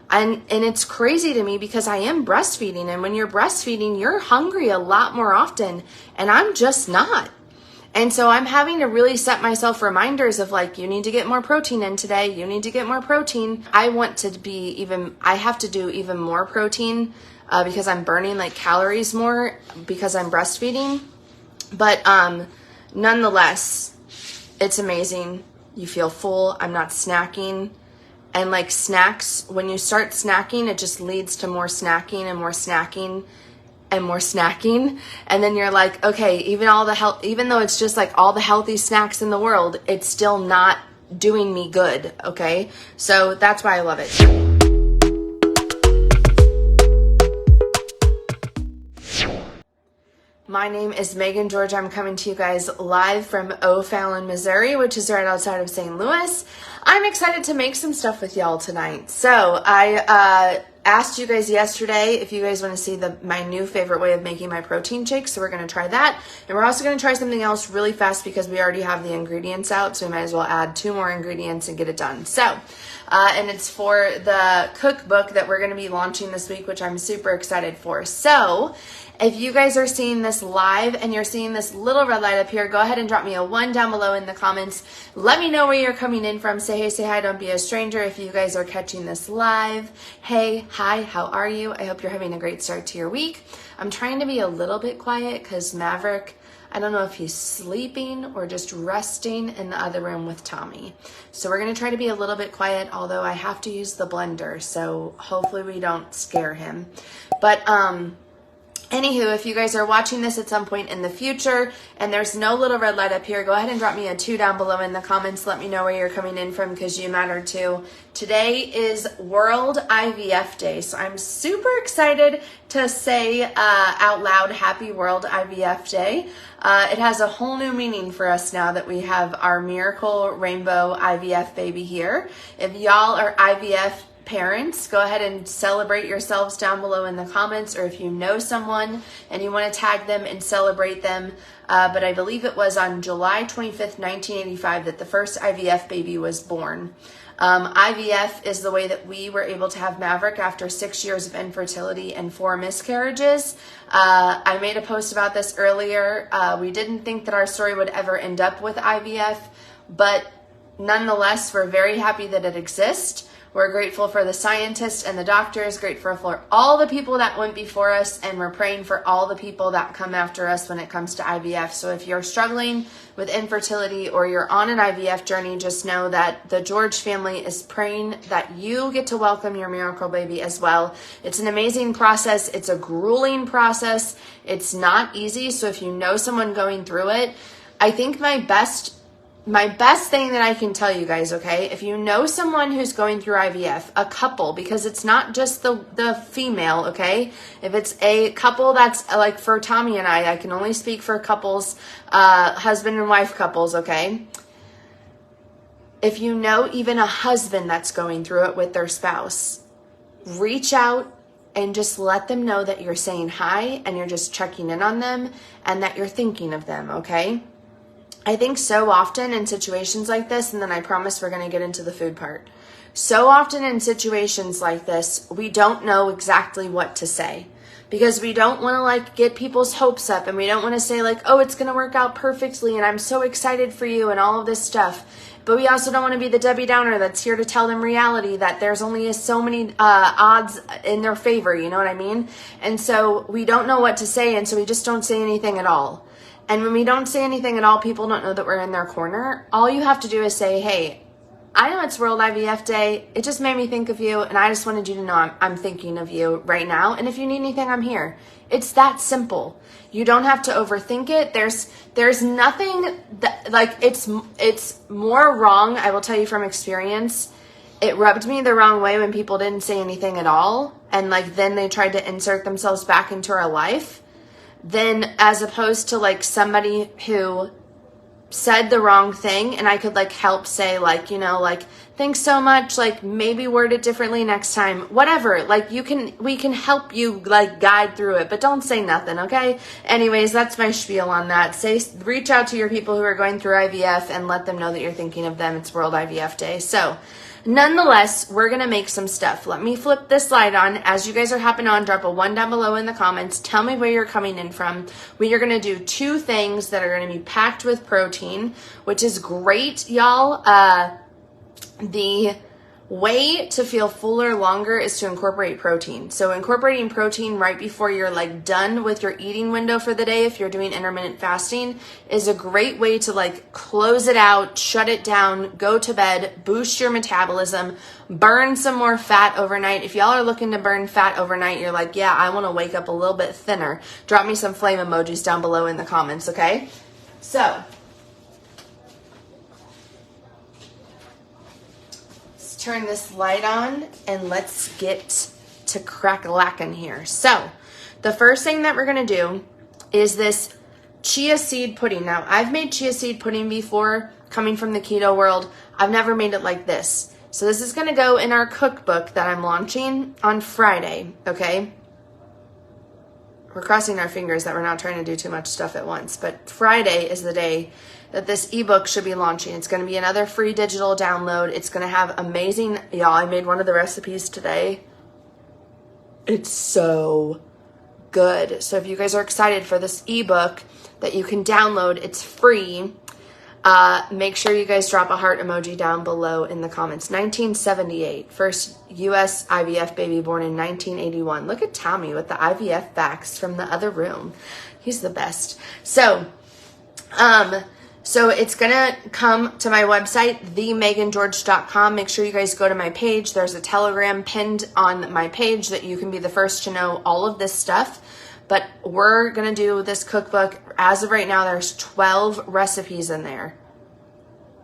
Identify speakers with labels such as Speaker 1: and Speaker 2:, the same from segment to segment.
Speaker 1: And it's crazy to me because I am breastfeeding, and when you're breastfeeding, you're hungry a lot more often, and I'm just not. And so I'm having to really set myself reminders of like, you need to get more protein in today. You need to get more protein. I have to do even more protein because I'm burning like calories more because I'm breastfeeding. But nonetheless, it's amazing. You feel full. I'm not snacking. And like snacks, when you start snacking, it just leads to more snacking and more snacking and more snacking. And then you're like, okay, even though it's just like all the healthy snacks in the world, it's still not doing me good. Okay. So that's why I love it. My name is Megan George. I'm coming to you guys live from O'Fallon, Missouri, which is right outside of St. Louis. I'm excited to make some stuff with y'all tonight. So I asked you guys yesterday if you guys want to see my new favorite way of making my protein shakes. So we're going to try that. And we're also going to try something else really fast because we already have the ingredients out. So we might as well add 2 more ingredients and get it done. So, and it's for the cookbook that we're going to be launching this week, which I'm super excited for. So if you guys are seeing this live and you're seeing this little red light up here, go ahead and drop me a 1 down below in the comments. Let me know where you're coming in from. Say hey, say hi, don't be a stranger if you guys are catching this live. Hey, hi, how are you? I hope you're having a great start to your week. I'm trying to be a little bit quiet because Maverick, I don't know if he's sleeping or just resting in the other room with Tommy. So we're going to try to be a little bit quiet, although I have to use the blender. So hopefully we don't scare him. But, anywho, if you guys are watching this at some point in the future and there's no little red light up here, go ahead and drop me a 2 down below in the comments. Let me know where you're coming in from because you matter too. Today is World IVF Day, so I'm super excited to say out loud, Happy World IVF Day. It has a whole new meaning for us now that we have our miracle rainbow IVF baby here. If y'all are IVF parents, go ahead and celebrate yourselves down below in the comments, or if you know someone and you want to tag them and celebrate them. But I believe it was on July 25th, 1985 that the first IVF baby was born. IVF is the way that we were able to have Maverick after 6 years of infertility and 4 miscarriages. I made a post about this earlier. We didn't think that our story would ever end up with IVF, but nonetheless, we're very happy that it exists. We're grateful for the scientists and the doctors, grateful for all the people that went before us, and we're praying for all the people that come after us when it comes to IVF. So if you're struggling with infertility or you're on an IVF journey, just know that the George family is praying that you get to welcome your miracle baby as well. It's an amazing process. It's a grueling process. It's not easy. So if you know someone going through it, I think my best thing that I can tell you guys, okay, if you know someone who's going through IVF, a couple, because it's not just the female, okay, if it's a couple that's like for Tommy and I can only speak for couples, husband and wife couples, okay, if you know even a husband that's going through it with their spouse, reach out and just let them know that you're saying hi and you're just checking in on them and that you're thinking of them, okay? I think so often in situations like this, and then I promise we're going to get into the food part. So often in situations like this, we don't know exactly what to say because we don't want to like get people's hopes up, and we don't want to say like, oh, it's going to work out perfectly and I'm so excited for you and all of this stuff. But we also don't want to be the Debbie Downer that's here to tell them reality that there's only so many odds in their favor, you know what I mean? And so we don't know what to say, and so we just don't say anything at all. And when we don't say anything at all, people don't know that we're in their corner. All you have to do is say, hey, I know it's World IVF Day. It just made me think of you, and I just wanted you to know I'm thinking of you right now. And if you need anything, I'm here. It's that simple. You don't have to overthink it. There's nothing that, like, it's more wrong, I will tell you from experience. It rubbed me the wrong way when people didn't say anything at all, and like then they tried to insert themselves back into our life. Then as opposed to like somebody who said the wrong thing, and I could like help say like, you know, like, thanks so much, like maybe word it differently next time, whatever, like we can help you like guide through it, but don't say nothing, okay? Anyways, that's my spiel on that. Reach out to your people who are going through IVF and let them know that you're thinking of them. It's World IVF Day. So nonetheless, we're going to make some stuff. Let me flip this slide on. As you guys are hopping on, drop a 1 down below in the comments. Tell me where you're coming in from. We are going to do 2 things that are going to be packed with protein, which is great, y'all. The way to feel fuller longer is to incorporate protein. So incorporating protein right before you're like done with your eating window for the day, if you're doing intermittent fasting, is a great way to like close it out, shut it down, go to bed, boost your metabolism, burn some more fat overnight. If y'all are looking to burn fat overnight, you're like, yeah, I want to wake up a little bit thinner. Drop me some flame emojis down below in the comments, okay? So turn this light on and let's get to crack-a-lackin' here. So the first thing that we're going to do is this chia seed pudding. Now, I've made chia seed pudding before, coming from the keto world. I've never made it like this. So this is going to go in our cookbook that I'm launching on Friday, okay? We're crossing our fingers that we're not trying to do too much stuff at once, but Friday is the day that this ebook should be launching. It's going to be another free digital download. It's going to have amazing, y'all, I made one of the recipes today. It's so good. So if you guys are excited for this ebook that you can download, it's free. Make sure you guys drop a heart emoji down below in the comments. 1978, first U.S. IVF baby born in 1981. Look at Tommy with the IVF facts from the other room. He's the best. So it's going to come to my website, themegangeorge.com. Make sure you guys go to my page. There's a Telegram pinned on my page that you can be the first to know all of this stuff. But we're going to do this cookbook. As of right now, there's 12 recipes in there.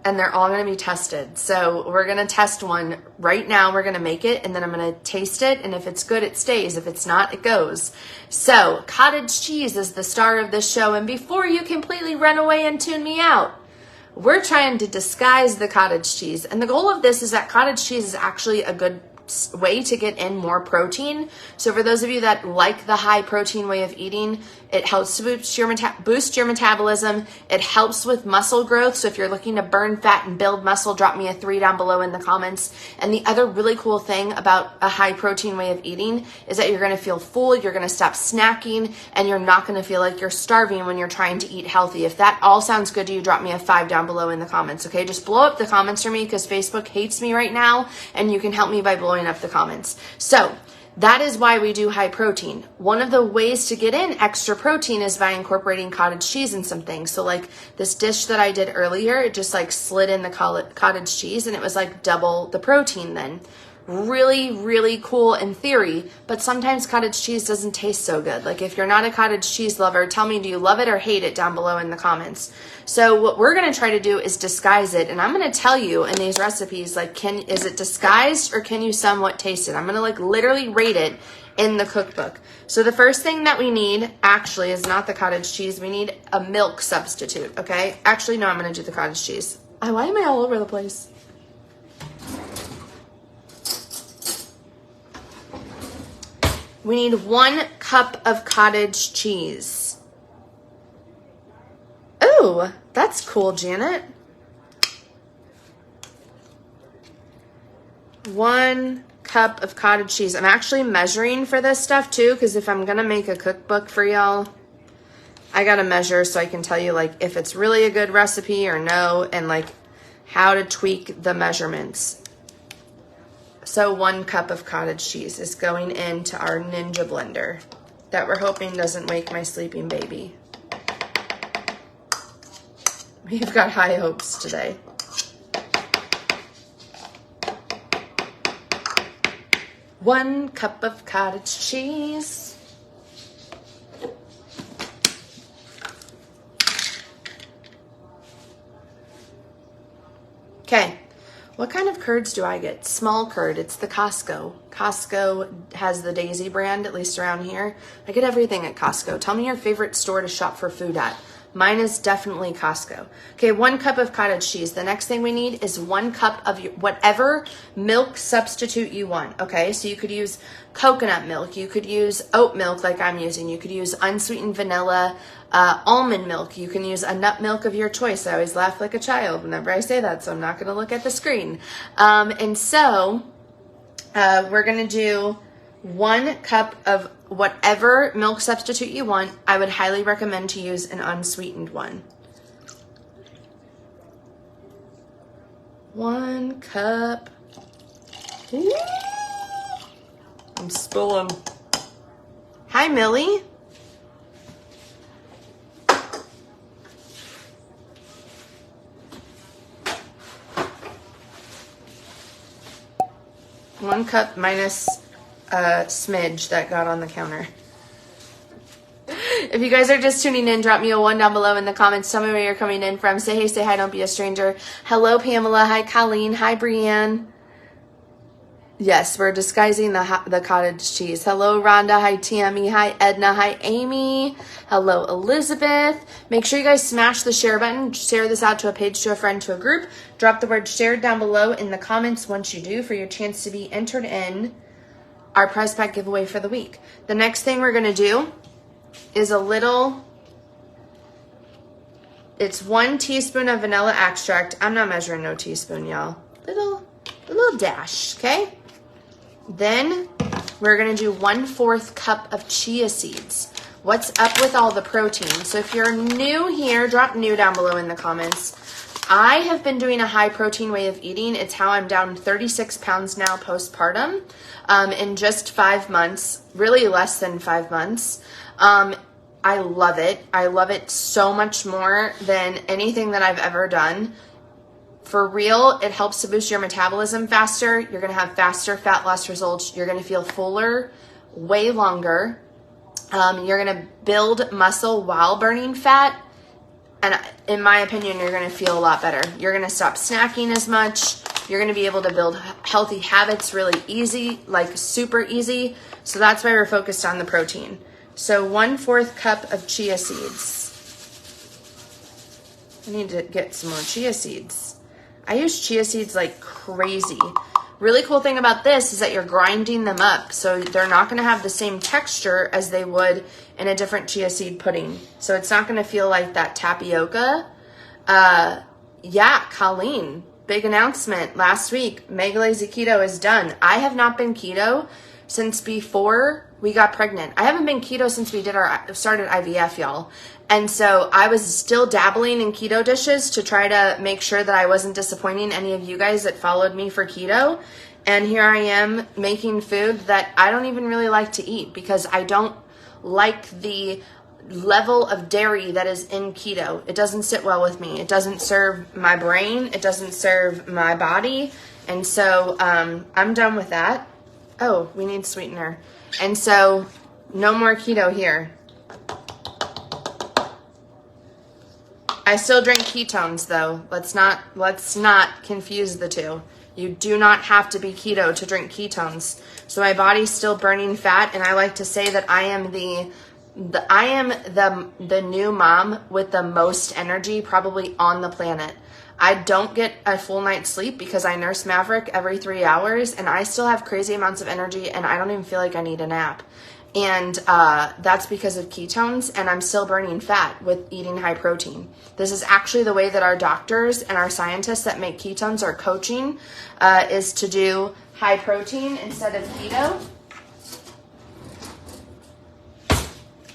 Speaker 1: And they're all going to be tested. So we're going to test one right now. We're going to make it, and then I'm going to taste it. And if it's good, it stays. If it's not, it goes. So cottage cheese is the star of this show. And before you completely run away and tune me out, we're trying to disguise the cottage cheese. And the goal of this is that cottage cheese is actually a good way to get in more protein. So for those of you that like the high protein way of eating, it helps to boost your metabolism. It helps with muscle growth. So if you're looking to burn fat and build muscle, drop me a 3 down below in the comments. And the other really cool thing about a high protein way of eating is that you're going to feel full, you're going to stop snacking, and you're not going to feel like you're starving when you're trying to eat healthy. If that all sounds good to you, drop me a 5 down below in the comments, okay? Just blow up the comments for me because Facebook hates me right now, and you can help me by blowing up the comments. So that is why we do high protein. One of the ways to get in extra protein is by incorporating cottage cheese in some things. So like this dish that I did earlier, it just like slid in the cottage cheese and it was like double the protein then. Really, really cool in theory, but sometimes cottage cheese doesn't taste so good. Like if you're not a cottage cheese lover, tell me, do you love it or hate it down below in the comments? So what we're going to try to do is disguise it. And I'm going to tell you in these recipes, like, is it disguised or can you somewhat taste it? I'm going to like literally rate it in the cookbook. So the first thing that we need actually is not the cottage cheese. We need a milk substitute. Okay. Actually, no, I'm going to do the cottage cheese. Why am I all over the place? We need 1 cup of cottage cheese. Oh, that's cool, Janet. 1 cup of cottage cheese. I'm actually measuring for this stuff too, because if I'm going to make a cookbook for y'all, I got to measure so I can tell you like if it's really a good recipe or no, and like how to tweak the measurements. So 1 cup of cottage cheese is going into our Ninja blender that we're hoping doesn't wake my sleeping baby. We've got high hopes today. One cup of cottage cheese. Okay. What kind of curds do I get? Small curd. It's the Costco. Costco has the Daisy brand, at least around here. I get everything at Costco. Tell me your favorite store to shop for food at. Mine is definitely Costco. Okay, 1 cup of cottage cheese. The next thing we need is 1 cup of whatever milk substitute you want. Okay, so you could use coconut milk. You could use oat milk like I'm using. You could use unsweetened vanilla, almond milk. You can use a nut milk of your choice. I always laugh like a child whenever I say that, so I'm not going to look at the screen. And so we're going to do 1 cup of whatever milk substitute you want. I would highly recommend to use an unsweetened one. 1 cup. Ooh. I'm spilling. Hi, Millie. One cup minus a smidge that got on the counter. If you guys are just tuning in, drop me a 1 down below in the comments. Tell me where you're coming in from. Say hey, say hi, don't be a stranger. Hello, Pamela. Hi, Colleen. Hi, Brienne. Yes, we're disguising the cottage cheese. Hello, Rhonda. Hi, Tammy. Hi, Edna. Hi, Amy. Hello, Elizabeth. Make sure you guys smash the share button. Share this out to a page, to a friend, to a group. Drop the word shared down below in the comments once you do for your chance to be entered in our prize pack giveaway for the week. The next thing we're going to do is it's 1 teaspoon of vanilla extract. I'm not measuring no teaspoon, y'all. A little dash, okay? Then we're going to do 1/4 cup of chia seeds. What's up with all the protein? So if you're new here, drop new down below in the comments. I have been doing a high protein way of eating. It's how I'm down 36 pounds now postpartum in just 5 months, really less than 5 months. I love it. I love it so much more than anything that I've ever done. For real, it helps to boost your metabolism faster. You're going to have faster fat loss results. You're going to feel fuller way longer. You're going to build muscle while burning fat. And in my opinion, you're going to feel a lot better. You're going to stop snacking as much. You're going to be able to build healthy habits really easy, like super easy. So that's why we're focused on the protein. So 1/4 cup of chia seeds. I need to get some more chia seeds. I use chia seeds like crazy. Really cool thing about this is that you're grinding them up, so they're not going to have the same texture as they would in a different chia seed pudding. So it's not going to feel like that tapioca. Yeah, Colleen, big announcement last week. Mega Lazy Keto is done. I have not been keto since before we got pregnant. I haven't been keto since we started IVF, y'all. And so I was still dabbling in keto dishes to try to make sure that I wasn't disappointing any of you guys that followed me for keto. And here I am making food that I don't even really like to eat because I don't like the level of dairy that is in keto. It doesn't sit well with me. It doesn't serve my brain. It doesn't serve my body. And so I'm done with that. Oh, we need sweetener. And so no more keto here. I still drink ketones though. Let's not confuse the two. You do not have to be keto to drink ketones. So my body's still burning fat, and I like to say that I am the new mom with the most energy probably on the planet. I don't get a full night's sleep because I nurse Maverick every 3 hours, and I still have crazy amounts of energy, and I don't even feel like I need a nap. And that's because of ketones, and I'm still burning fat with eating high protein. This is actually the way that our doctors and our scientists that make ketones are coaching, is to do high protein instead of keto.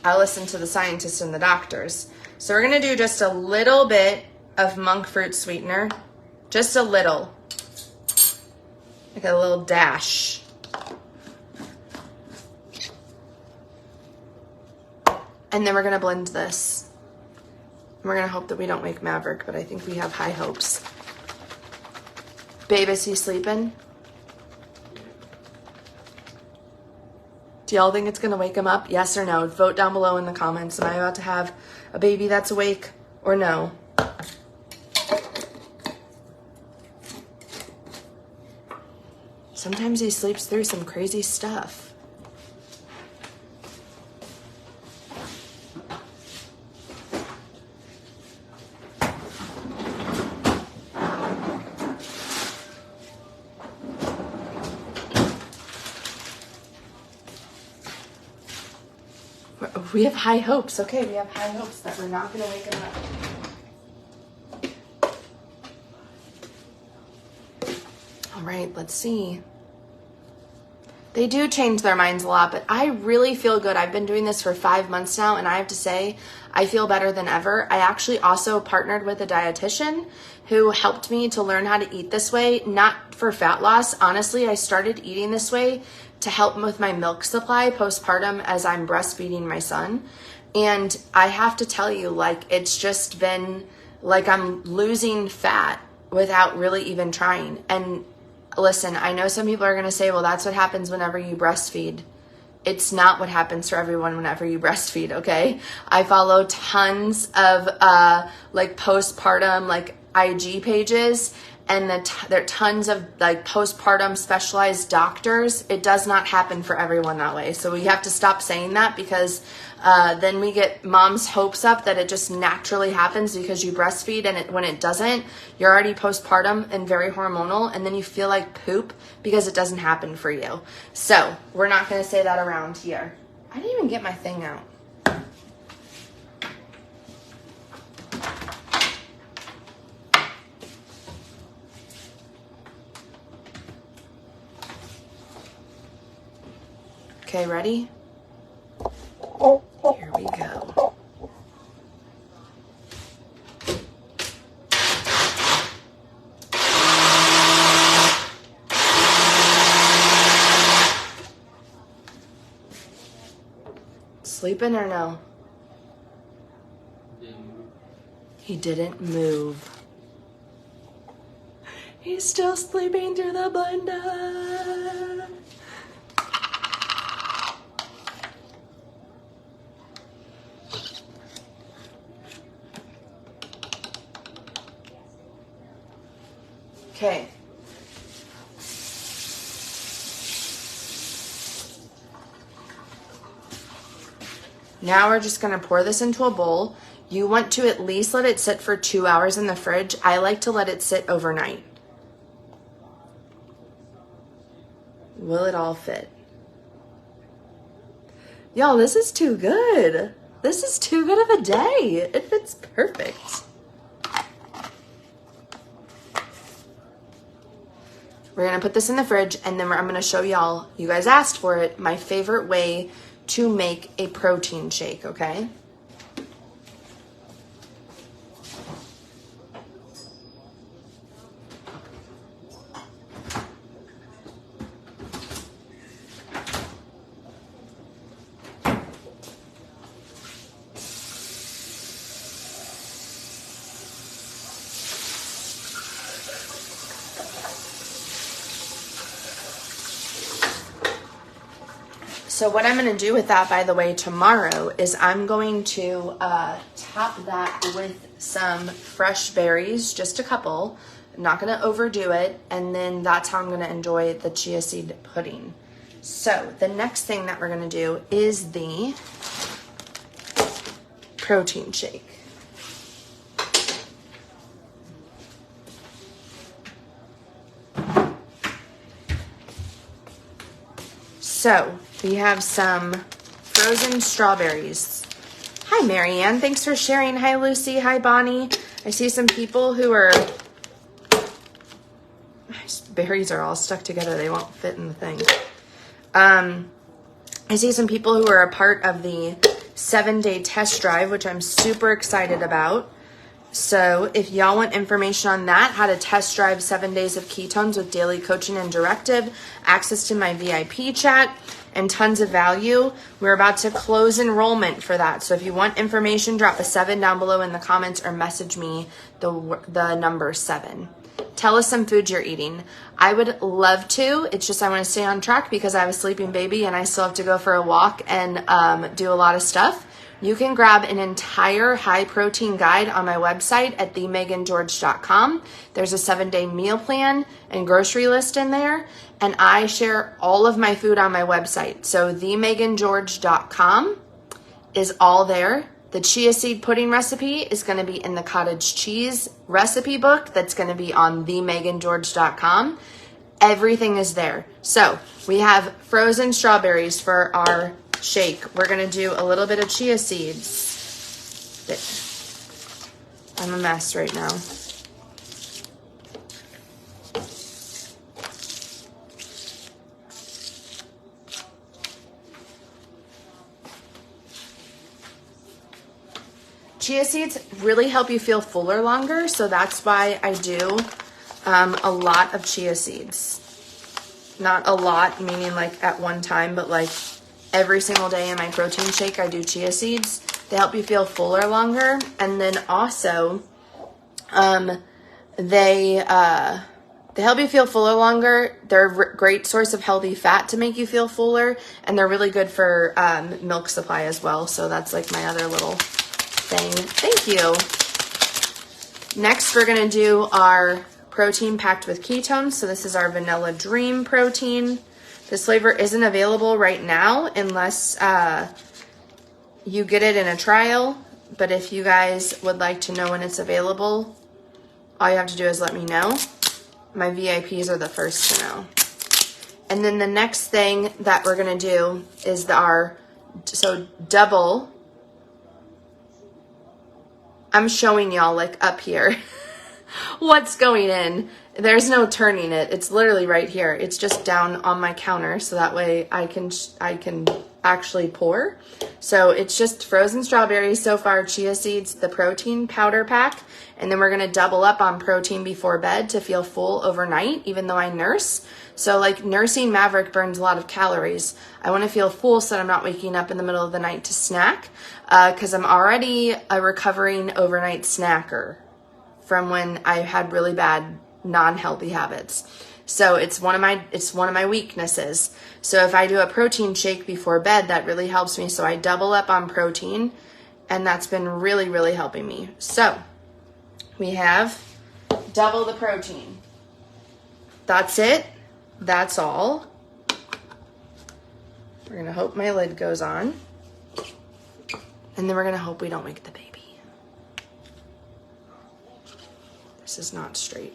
Speaker 1: I listen to the scientists and the doctors. So we're going to do just a little bit of monk fruit sweetener. Just a little. Like a little dash. And then we're going to blend this. We're going to hope that we don't wake Maverick, but I think we have high hopes. Babe, is he sleeping? Do y'all think it's going to wake him up? Yes or no? Vote down below in the comments. Am I about to have a baby that's awake or no? Sometimes he sleeps through some crazy stuff. We have high hopes. Okay, we have high hopes that we're not going to wake him up. All right, let's see. They do change their minds a lot, but I really feel good. I've been doing this for 5 months now, and I have to say, I feel better than ever. I actually also partnered with a dietitian who helped me to learn how to eat this way, not for fat loss. Honestly, I started eating this way to help with my milk supply postpartum as I'm breastfeeding my son. And I have to tell you, like, it's just been like I'm losing fat without really even trying. And listen, I know some people are going to say, well, that's what happens whenever you breastfeed. It's not what happens for everyone whenever you breastfeed, okay? I follow tons of like postpartum like IG pages, and there are tons of like postpartum specialized doctors. It does not happen for everyone that way. So we have to stop saying that, because then we get moms' hopes up that it just naturally happens because you breastfeed, and when it doesn't, you're already postpartum and very hormonal, and then you feel like poop because it doesn't happen for you. So we're not going to say that around here. I didn't even get my thing out. Okay, ready? Here we go. Sleeping or no? He didn't move. He's still sleeping through the blender. Okay. Now we're just going to pour this into a bowl. You want to at least let it sit for 2 hours in the fridge. I like to let it sit overnight. Will it all fit? Y'all, this is too good. This is too good of a day. It fits perfect. We're going to put this in the fridge, and then I'm going to show y'all, you guys asked for it, my favorite way to make a protein shake, okay? So what I'm going to do with that, by the way, tomorrow is I'm going to top that with some fresh berries, just a couple. I'm not going to overdo it, and then that's how I'm going to enjoy the chia seed pudding. So the next thing that we're going to do is the protein shake. So we have some frozen strawberries. Hi, Marianne. Thanks for sharing. Hi, Lucy. Hi, Bonnie. I see some people who are... My berries are all stuck together. They won't fit in the thing. I see some people who are a part of the 7-day test drive, which I'm super excited about. So if y'all want information on that, how to test drive 7 days of ketones with daily coaching and directive, access to my VIP chat, and tons of value, we're about to close enrollment for that. So if you want information, drop a 7 down below in the comments or message me the number 7. Tell us some food you're eating. I would love to. It's just I want to stay on track because I have a sleeping baby and I still have to go for a walk and do a lot of stuff. You can grab an entire high protein guide on my website at themegangeorge.com. There's a 7-day meal plan and grocery list in there. And I share all of my food on my website. So themegangeorge.com is all there. The chia seed pudding recipe is going to be in the cottage cheese recipe book that's going to be on themegangeorge.com. Everything is there. So we have frozen strawberries for our shake, we're going to do a little bit of chia seeds. I'm a mess right now. Chia seeds really help you feel fuller longer, so that's why I do a lot of chia seeds. Not a lot, meaning like at one time, but like every single day in my protein shake, I do chia seeds. They help you feel fuller longer, and then also they help you feel fuller longer. They're a great source of healthy fat to make you feel fuller, and they're really good for milk supply as well. So that's like my other little thing. Thank you. Next, we're going to do our protein packed with ketones. So this is our Vanilla Dream protein. This flavor isn't available right now unless you get it in a trial. But if you guys would like to know when it's available, all you have to do is let me know. My VIPs are the first to know. And then the next thing that we're going to do is double. I'm showing y'all like up here what's going in. There's no turning it. It's literally right here. It's just down on my counter, so that way I can actually pour. So it's just frozen strawberries so far, chia seeds, the protein powder pack, and then we're going to double up on protein before bed to feel full overnight, even though I nurse. So like nursing Maverick burns a lot of calories. I want to feel full so that I'm not waking up in the middle of the night to snack, because I'm already a recovering overnight snacker from when I had really bad non-healthy habits. So it's one of my weaknesses. So if I do a protein shake before bed, that really helps me. So I double up on protein, and that's been really, really helping me. So we have double the protein. That's it. That's all. We're going to hope my lid goes on. And then we're going to hope we don't wake the baby. This is not straight.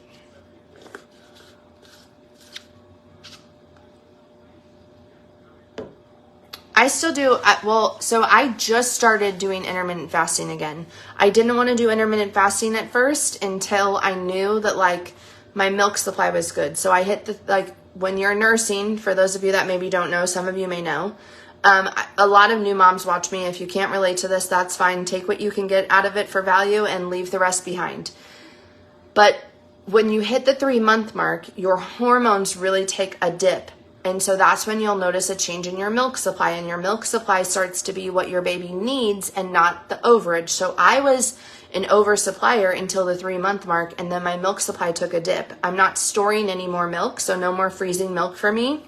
Speaker 1: I still do, so I just started doing intermittent fasting again. I didn't want to do intermittent fasting at first until I knew that like my milk supply was good. So I hit when you're nursing, for those of you that maybe don't know, some of you may know, a lot of new moms watch me. If you can't relate to this, that's fine. Take what you can get out of it for value and leave the rest behind. But when you hit the 3-month mark, your hormones really take a dip. And so that's when you'll notice a change in your milk supply, and your milk supply starts to be what your baby needs and not the overage. So I was an oversupplier until the 3-month mark, and then my milk supply took a dip. I'm not storing any more milk, so no more freezing milk for me.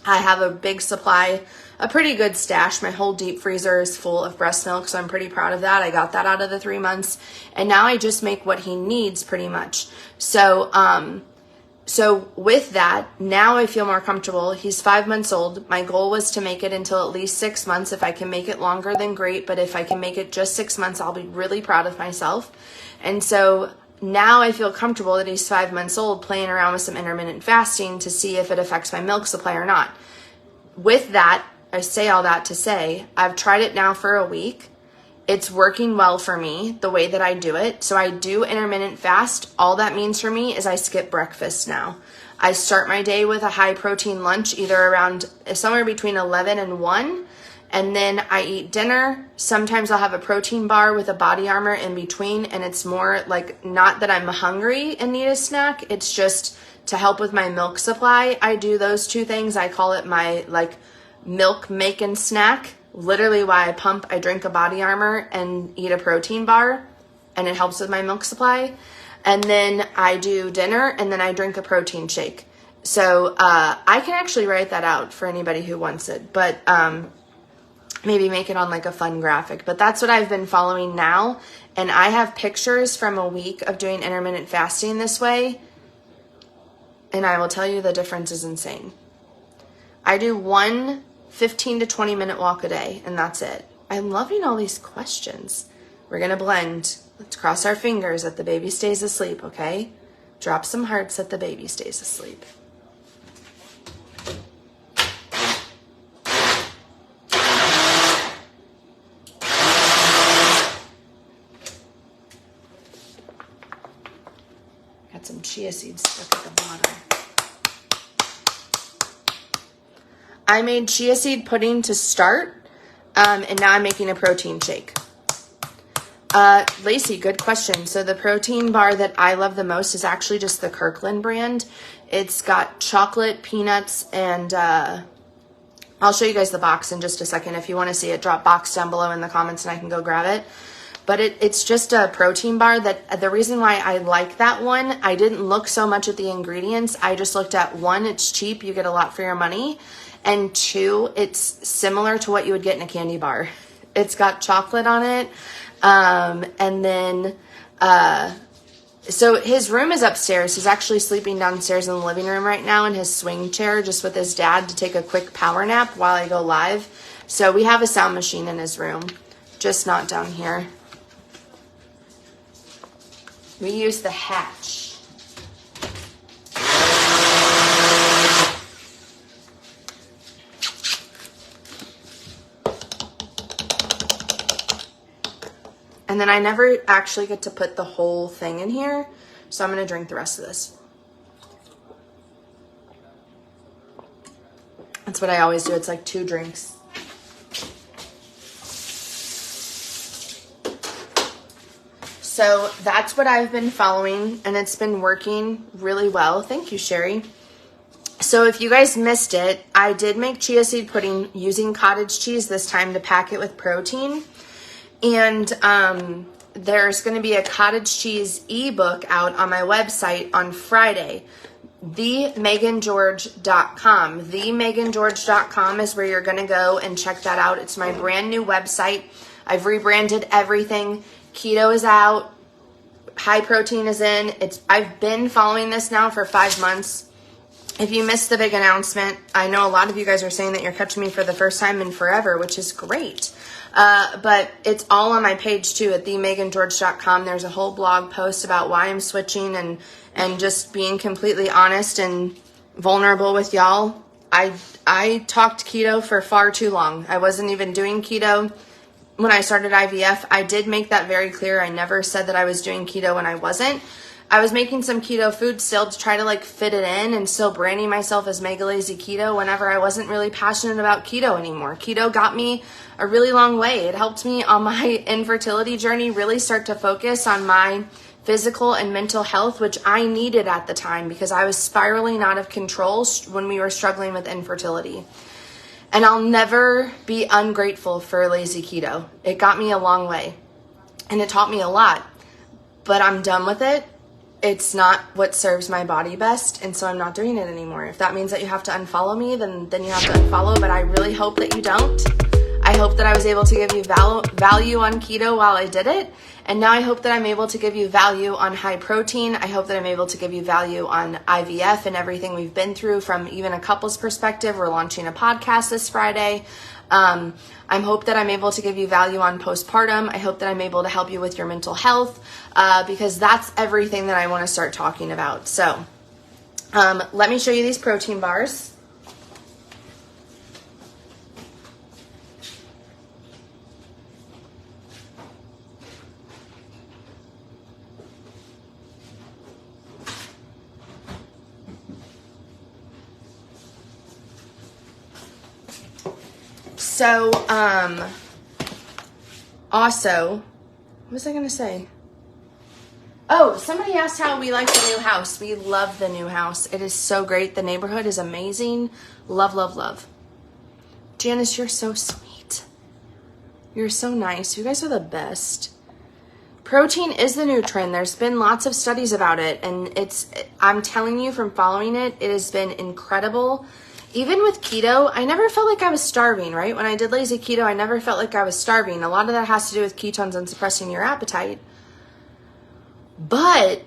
Speaker 1: I have a big supply, a pretty good stash. My whole deep freezer is full of breast milk, so I'm pretty proud of that. I got that out of the 3 months, and now I just make what he needs pretty much. So with that, now I feel more comfortable. He's 5 months old. My goal was to make it until at least 6 months. If I can make it longer, then great. But if I can make it just 6 months, I'll be really proud of myself. And so now I feel comfortable that he's 5 months old, playing around with some intermittent fasting to see if it affects my milk supply or not. With that, I say all that to say, I've tried it now for a week. It's working well for me, the way that I do it. So I do intermittent fast. All that means for me is I skip breakfast now. I start my day with a high protein lunch, either around somewhere between 11 and 1. And then I eat dinner. Sometimes I'll have a protein bar with a Body Armor in between. And it's more like, not that I'm hungry and need a snack. It's just to help with my milk supply. I do those two things. I call it my milk making snack. Literally while I pump, I drink a Body Armor and eat a protein bar, and it helps with my milk supply. And then I do dinner, and then I drink a protein shake. So I can actually write that out for anybody who wants it, but maybe make it on like a fun graphic. But that's what I've been following now, and I have pictures from a week of doing intermittent fasting this way, and I will tell you the difference is insane. I do one 15 to 20 minute walk a day, and that's it. I'm loving all these questions. We're going to blend. Let's cross our fingers that the baby stays asleep, okay? Drop some hearts that the baby stays asleep. chia seeds stuck at the bottom. I made chia seed pudding to start, and now I'm making a protein shake. Lacey, good question. So the protein bar that I love the most is actually just the Kirkland brand. It's got chocolate, peanuts, and I'll show you guys the box in just a second. If you want to see it, drop box down below in the comments and I can go grab it. But it's just a protein bar that the reason why I like that one, I didn't look so much at the ingredients. I just looked at, one, it's cheap. You get a lot for your money. And two, it's similar to what you would get in a candy bar. It's got chocolate on it. And then, so his room is upstairs. He's actually sleeping downstairs in the living room right now in his swing chair, just with his dad to take a quick power nap while I go live. So we have a sound machine in his room, just not down here. We use the Hatch. And then I never actually get to put the whole thing in here, so I'm going to drink the rest of this. That's what I always do. It's like 2 drinks. So that's what I've been following, and it's been working really well. Thank you, Sherry. So if you guys missed it, I did make chia seed pudding using cottage cheese this time to pack it with protein. And there's going to be a cottage cheese ebook out on my website on Friday, themegangeorge.com. Themegangeorge.com is where you're going to go and check that out. It's my brand new website. I've rebranded everything. Keto is out. High protein is in. I've been following this now for 5 months. If you missed the big announcement, I know a lot of you guys are saying that you're catching me for the first time in forever, which is great. But it's all on my page too at themegangeorge.com. There's a whole blog post about why I'm switching and just being completely honest and vulnerable with y'all. I talked keto for far too long. I wasn't even doing keto when I started IVF. I did make that very clear. I never said that I was doing keto when I wasn't. I was making some keto food still to try to like fit it in and still branding myself as Mega Lazy Keto whenever I wasn't really passionate about keto anymore. Keto got me a really long way. It helped me on my infertility journey really start to focus on my physical and mental health, which I needed at the time because I was spiraling out of control when we were struggling with infertility. And I'll never be ungrateful for Lazy Keto. It got me a long way and it taught me a lot, but I'm done with it. It's not what serves my body best, and so I'm not doing it anymore. If that means that you have to unfollow me, then you have to unfollow, but I really hope that you don't. I hope that I was able to give you value on keto while I did it, and now I hope that I'm able to give you value on high protein. I hope that I'm able to give you value on IVF and everything we've been through from even a couple's perspective. We're launching a podcast this Friday. I hope that I'm able to give you value on postpartum. I hope that I'm able to help you with your mental health because that's everything that I want to start talking about. So let me show you these protein bars. So, also, what was I going to say? Oh, somebody asked how we like the new house. We love the new house. It is so great. The neighborhood is amazing. Love, love, love. Janice, you're so sweet. You're so nice. You guys are the best. Protein is the new trend. There's been lots of studies about it, and I'm telling you from following it, it has been incredible. Even with keto, I never felt like I was starving, right? When I did lazy keto, I never felt like I was starving. A lot of that has to do with ketones and suppressing your appetite. But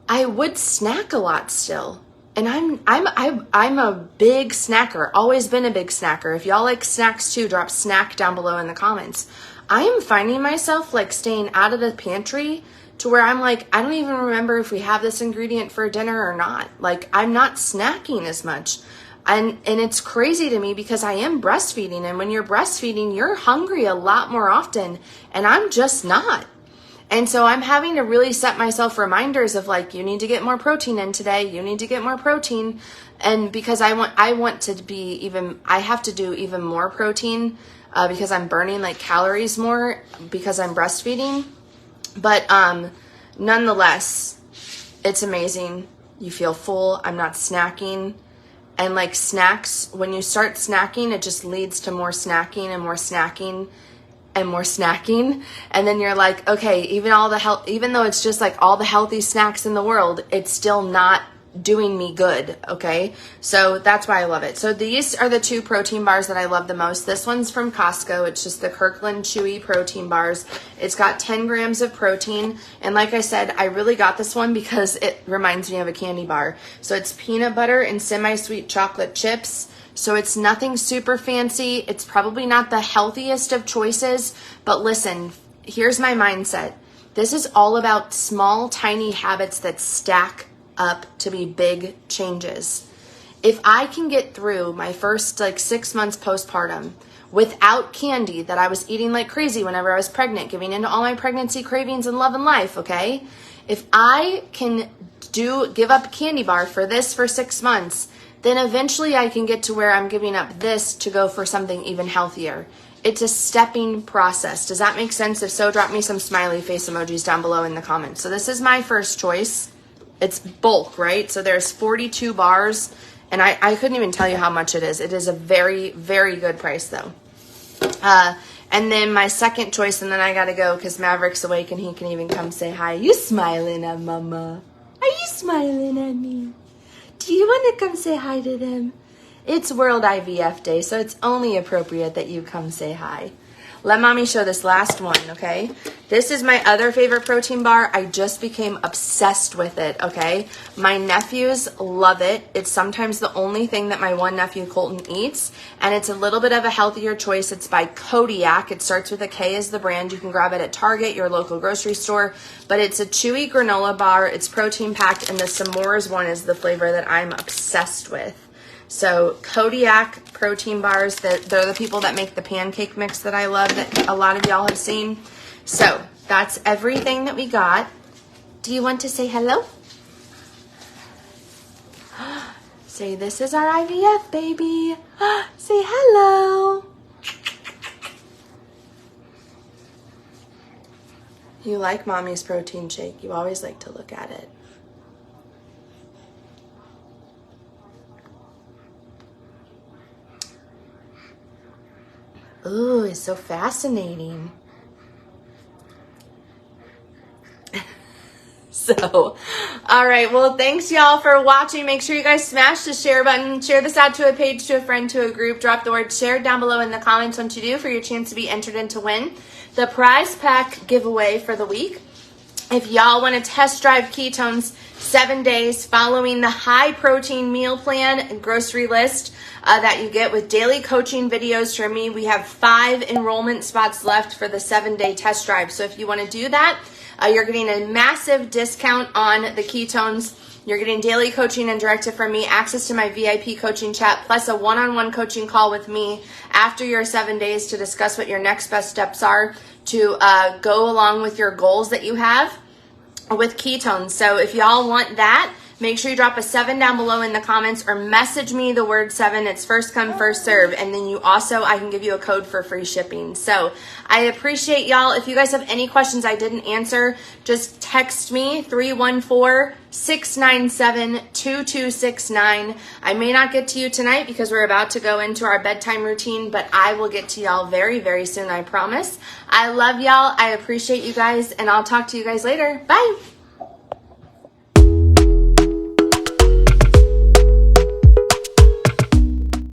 Speaker 1: I would snack a lot still. And I'm a big snacker. Always been a big snacker. If y'all like snacks too, drop snack down below in the comments. I am finding myself like staying out of the pantry to where I'm like, I don't even remember if we have this ingredient for dinner or not. Like, I'm not snacking as much. And it's crazy to me because I am breastfeeding. And when you're breastfeeding, you're hungry a lot more often. And I'm just not. And so I'm having to really set myself reminders of like, you need to get more protein in today. You need to get more protein. And because I want to be even, I have to do even more protein because I'm burning like calories more because I'm breastfeeding. But nonetheless, it's amazing. You feel full. I'm not snacking. And like snacks, when you start snacking, it just leads to more snacking and more snacking and more snacking. And then you're like, okay, even though it's just like all the healthy snacks in the world, it's still not doing me good. Okay. So that's why I love it. So these are the 2 protein bars that I love the most. This one's from Costco. It's just the Kirkland Chewy protein bars. It's got 10 grams of protein. And like I said, I really got this one because it reminds me of a candy bar. So it's peanut butter and semi-sweet chocolate chips. So it's nothing super fancy. It's probably not the healthiest of choices, but listen, here's my mindset. This is all about small, tiny habits that stack up to be big changes. If I can get through my first like 6 months postpartum without candy that I was eating like crazy whenever I was pregnant, giving into all my pregnancy cravings and love and life, okay? If I can give up a candy bar for 6 months, then eventually I can get to where I'm giving up this to go for something even healthier. It's a stepping process. Does that make sense? If so, drop me some smiley face emojis down below in the comments. So this is my first choice. It's bulk, right? So there's 42 bars, and I couldn't even tell you how much it is. It is a very, very good price, though. And then my second choice, and then I gotta go because Maverick's awake and he can even come say hi. You smiling at Mama? Are you smiling at me? Do you want to come say hi to them? It's World IVF Day, so it's only appropriate that you come say hi. Let mommy show this last one, okay? This is my other favorite protein bar. I just became obsessed with it, okay? My nephews love it. It's sometimes the only thing that my one nephew, Colton, eats, and it's a little bit of a healthier choice. It's by Kodiak. It starts with a K as the brand. You can grab it at Target, your local grocery store, but it's a chewy granola bar. It's protein-packed, and the s'mores one is the flavor that I'm obsessed with. So Kodiak protein bars, they're the people that make the pancake mix that I love that a lot of y'all have seen. So that's everything that we got. Do you want to say hello? Say, this is our IVF baby. Say hello. You like mommy's protein shake. You always like to look at it. Ooh, it's so fascinating. So, all right. Well, thanks y'all for watching. Make sure you guys smash the share button. Share this out to a page, to a friend, to a group. Drop the word share down below in the comments once you do for your chance to be entered in to win the prize pack giveaway for the week. If y'all want to test drive ketones 7 days following the high protein meal plan and grocery list that you get with daily coaching videos from me, we have 5 enrollment spots left for the 7-day test drive. So if you want to do that, you're getting a massive discount on the ketones. You're getting daily coaching and directed from me, access to my VIP coaching chat, plus a one-on-one coaching call with me after your 7 days to discuss what your next best steps are to go along with your goals that you have with ketones. So if y'all want that, make sure you drop a 7 down below in the comments or message me the word 7. It's first come, first serve. And then I can give you a code for free shipping. So I appreciate y'all. If you guys have any questions I didn't answer, just text me 314-697-2269. I may not get to you tonight because we're about to go into our bedtime routine, but I will get to y'all very, very soon, I promise. I love y'all. I appreciate you guys, and I'll talk to you guys later. Bye.